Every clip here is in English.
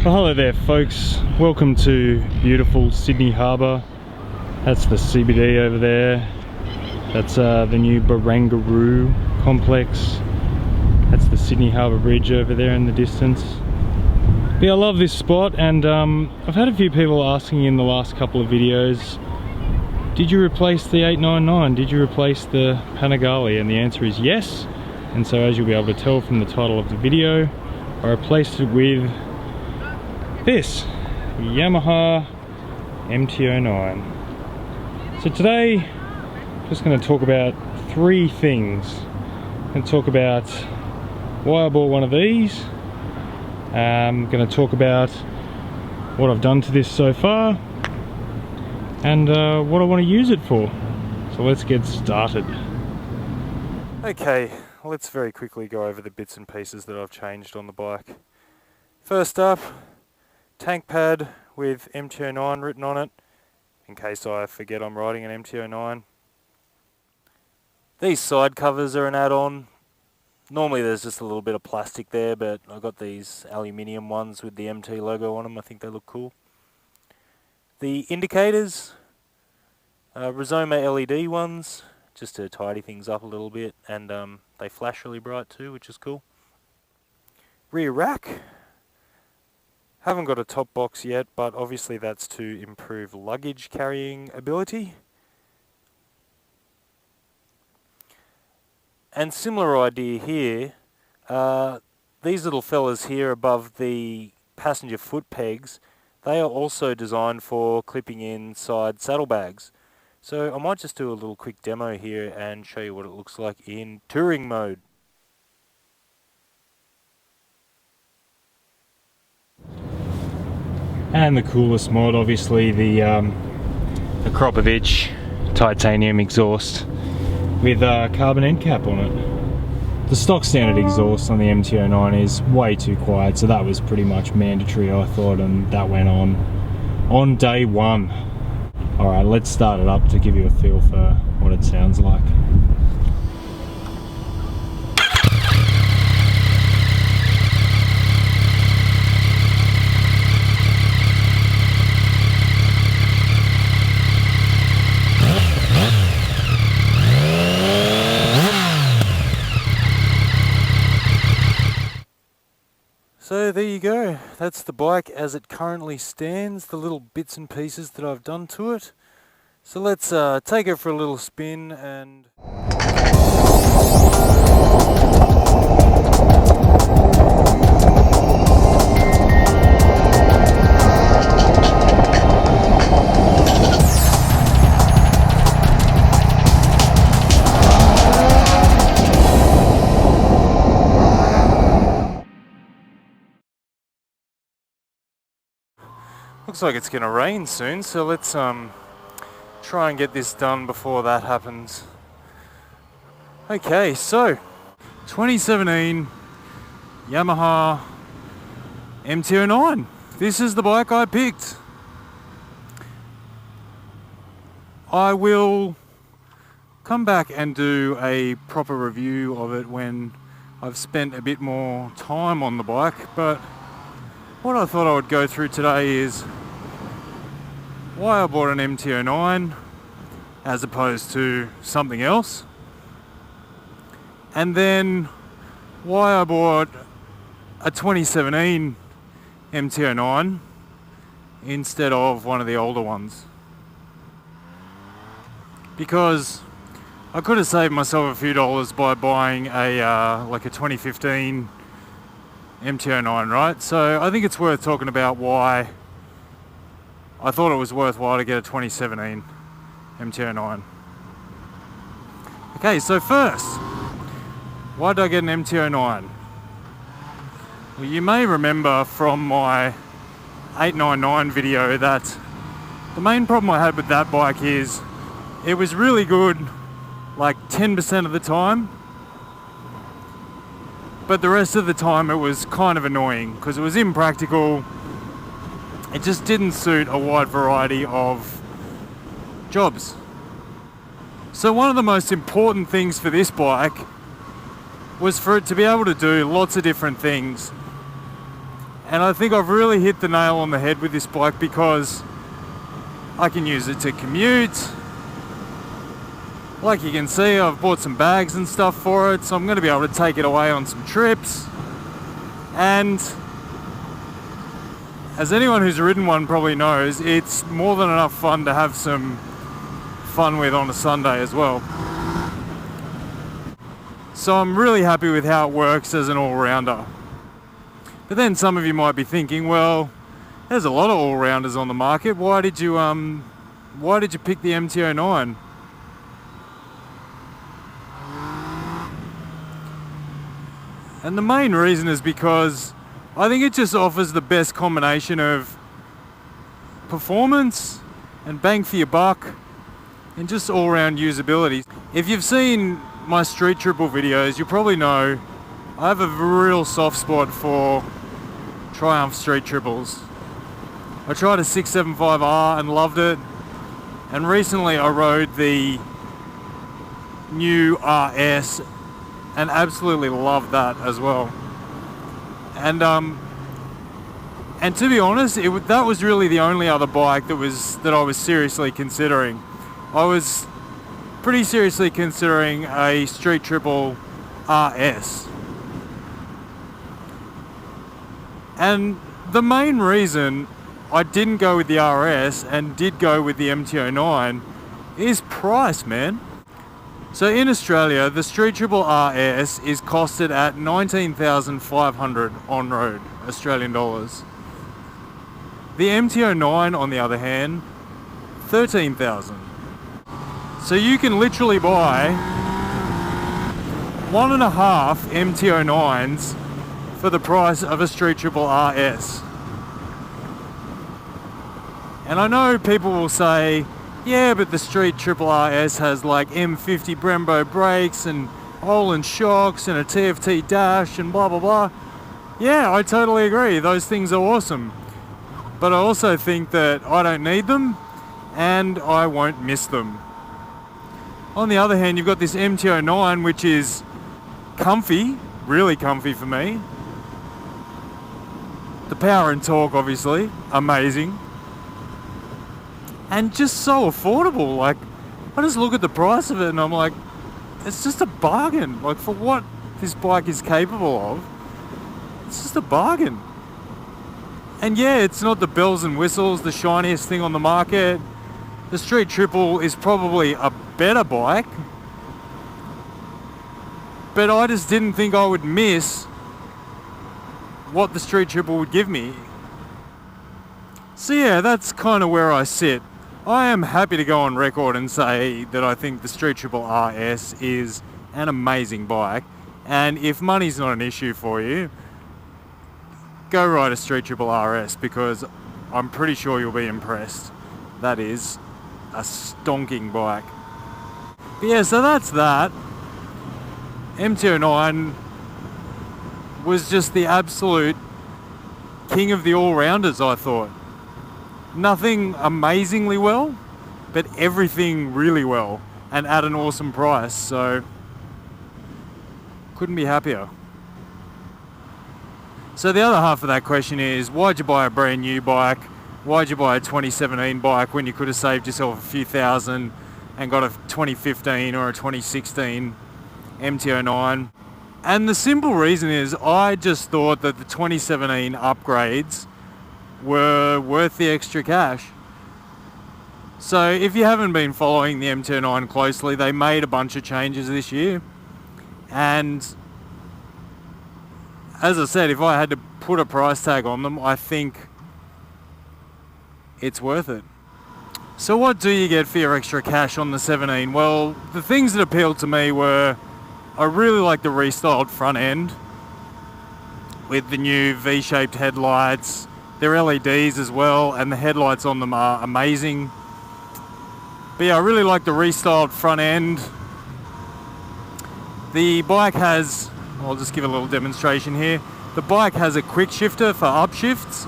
Well, hello there folks, welcome to beautiful Sydney Harbour. That's the CBD over there. That's the new Barangaroo complex. That's the Sydney Harbour Bridge over there in the distance. But yeah, I love this spot, and I've had a few people asking in the last couple of videos, did you replace the 899? Did you replace the Panigale? And the answer is yes. And so as you'll be able to tell from the title of the video, I replaced it with this Yamaha MT-09. So today I'm just going to talk about three things. I'm going to talk about why I bought one of these. I'm going to talk about what I've done to this so far and what I want to use it for. So let's get started. Okay, let's very quickly go over the bits and pieces that I've changed on the bike. First up, tank pad with MT-09 written on it, in case I forget I'm riding an MT-09. These side covers are an add-on. Normally there's just a little bit of plastic there, but I got these aluminium ones with the MT logo on them. I think they look cool. The indicators, Rizoma LED ones, just to tidy things up a little bit, and they flash really bright too, which is cool. Rear rack. Haven't got a top box yet, but obviously that's to improve luggage carrying ability. And similar idea here, these little fellas here above the passenger foot pegs, they are also designed for clipping inside saddlebags. So I might just do a little quick demo here and show you what it looks like in touring mode. And the coolest mod, obviously, the Kropovich titanium exhaust with a carbon end cap on it. The stock standard exhaust on the MT-09 is way too quiet, so that was pretty much mandatory, I thought, and that went on day one. Alright, let's start it up to give you a feel for what it sounds like. So there you go, that's the bike as it currently stands, the little bits and pieces that I've done to it. So let's take it for a little spin and... Looks like it's going to rain soon, so let's try and get this done before that happens. Okay, so 2017 Yamaha MT-09. This is the bike I picked. I will come back and do a proper review of it when I've spent a bit more time on the bike, but what I thought I would go through today is why I bought an MT-09 as opposed to something else, and then why I bought a 2017 MT-09 instead of one of the older ones. Because I could have saved myself a few dollars by buying a like a 2015 MT-09, right? So I think it's worth talking about why I thought it was worthwhile to get a 2017 MT-09. Okay, so first, why did I get an MT-09? Well, you may remember from my 899 video that the main problem I had with that bike is it was really good like 10% of the time, but the rest of the time it was kind of annoying because it was impractical. It just didn't suit a wide variety of jobs. So one of the most important things for this bike was for it to be able to do lots of different things And I think I've really hit the nail on the head with this bike because I can use it to commute. Like you can see, I've bought some bags and stuff for it, so I'm going to be able to take it away on some trips. And as anyone who's ridden one probably knows, it's more than enough fun to have some fun with on a Sunday as well. So I'm really happy with how it works as an all-rounder. But then some of you might be thinking, well, there's a lot of all-rounders on the market. Why did you pick the MT-09? And the main reason is because I think it just offers the best combination of performance and bang for your buck and just all-round usability. If you've seen my street triple videos, you probably know I have a real soft spot for Triumph street triples. I tried a 675R and loved it, and recently I rode the new RS and absolutely loved that as well. And to be honest, that was really the only other bike that I was seriously considering. I was pretty seriously considering a street triple RS. And the main reason I didn't go with the RS and did go with the MT-09 is price, man. So in Australia, the Street Triple RS is costed at 19,500 on road Australian dollars. The MT-09, on the other hand, 13,000. So you can literally buy 1.5 MT-09s for the price of a Street Triple RS. And I know people will say, yeah, but the Street Triple RS has like M50 Brembo brakes and Öhlins shocks and a TFT dash and blah blah blah. Yeah, I totally agree, those things are awesome. But I also think that I don't need them and I won't miss them. On the other hand, you've got this MT-09, which is comfy, really comfy for me. The power and torque, obviously, amazing. And just so affordable. Like, I just look at the price of it and I'm like, it's just a bargain. Like, for what this bike is capable of, it's just a bargain. And yeah, it's not the bells and whistles, the shiniest thing on the market. The Street Triple is probably a better bike. But I just didn't think I would miss what the Street Triple would give me. So yeah, that's kind of where I sit. I am happy to go on record and say that I think the Street Triple RS is an amazing bike, and if money's not an issue for you, go ride a Street Triple RS because I'm pretty sure you'll be impressed. That is a stonking bike. But yeah, so that's that. MT-09 was just the absolute king of the all-rounders, I thought. Nothing amazingly well, but everything really well and at an awesome price, so couldn't be happier. So the other half of that question is, why'd you buy a brand new bike? Why'd you buy a 2017 bike when you could have saved yourself a few thousand and got a 2015 or a 2016 MT-09? And the simple reason is I just thought that the 2017 upgrades were worth the extra cash. So if you haven't been following the MT-09 closely, they made a bunch of changes this year. And as I said, if I had to put a price tag on them, I think it's worth it. So what do you get for your extra cash on the 17? Well, the things that appealed to me were, I really like the restyled front end with the new V-shaped headlights. They're LEDs as well, and the headlights on them are amazing. But yeah, I really like the restyled front end. The bike has, I'll just give a little demonstration here. The bike has a quick shifter for upshifts.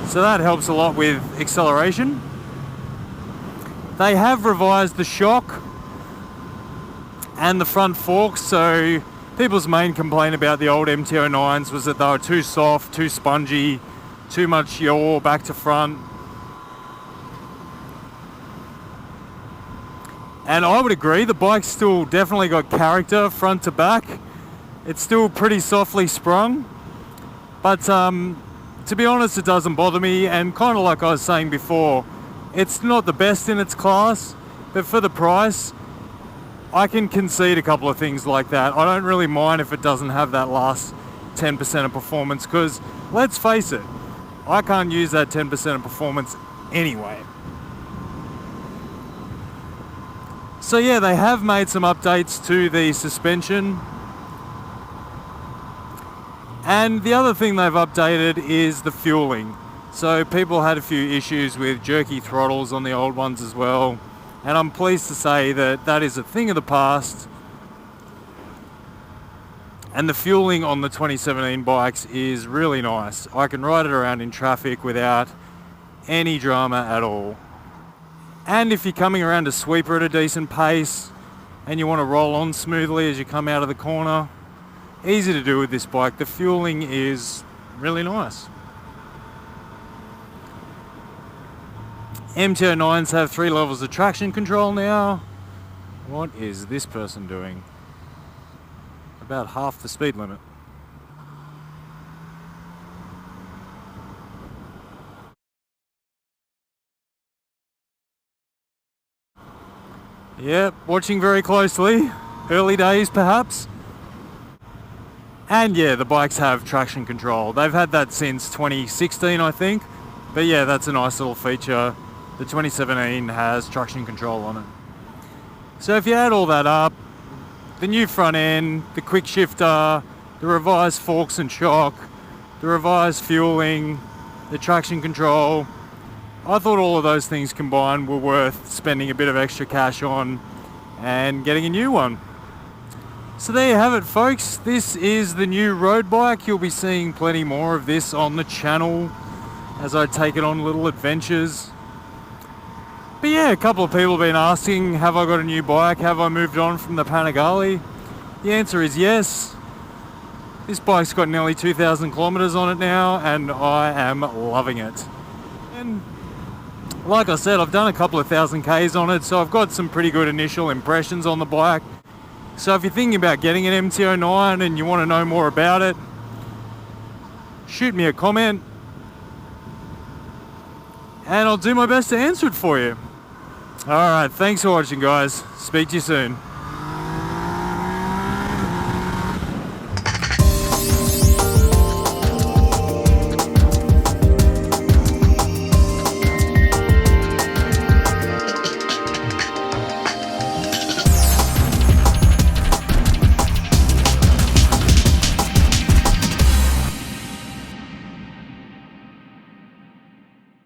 So that helps a lot with acceleration. They have revised the shock and the front forks, so people's main complaint about the old MT-09s was that they were too soft, too spongy, too much yaw back to front. And I would agree, the bike's still definitely got character front to back. It's still pretty softly sprung. But to be honest, it doesn't bother me. And kind of like I was saying before, it's not the best in its class, but for the price, I can concede a couple of things like that. I don't really mind if it doesn't have that last 10% of performance, because let's face it, I can't use that 10% of performance anyway. So yeah, they have made some updates to the suspension. And the other thing they've updated is the fueling. So people had a few issues with jerky throttles on the old ones as well. And I'm pleased to say that that is a thing of the past. And the fueling on the 2017 bikes is really nice. I can ride it around in traffic without any drama at all. And if you're coming around a sweeper at a decent pace and you want to roll on smoothly as you come out of the corner, easy to do with this bike. The fueling is really nice. MT-09s have 3 levels of traction control now. What is this person doing? About half the speed limit. Yep, watching very closely. Early days perhaps. And yeah, the bikes have traction control. They've had that since 2016, I think. But yeah, that's a nice little feature. The 2017 has traction control on it. So if you add all that up, the new front end, the quick shifter, the revised forks and shock, the revised fueling, the traction control, I thought all of those things combined were worth spending a bit of extra cash on and getting a new one. So there you have it, folks. This is the new road bike. You'll be seeing plenty more of this on the channel as I take it on little adventures. But yeah, a couple of people have been asking, have I got a new bike? Have I moved on from the Panigale? The answer is yes. This bike's got nearly 2,000 kilometers on it now, and I am loving it. And like I said, I've done a couple of thousand Ks on it, so I've got some pretty good initial impressions on the bike. So if you're thinking about getting an MT-09 and you want to know more about it, shoot me a comment and I'll do my best to answer it for you. Alright, thanks for watching, guys. Speak to you soon.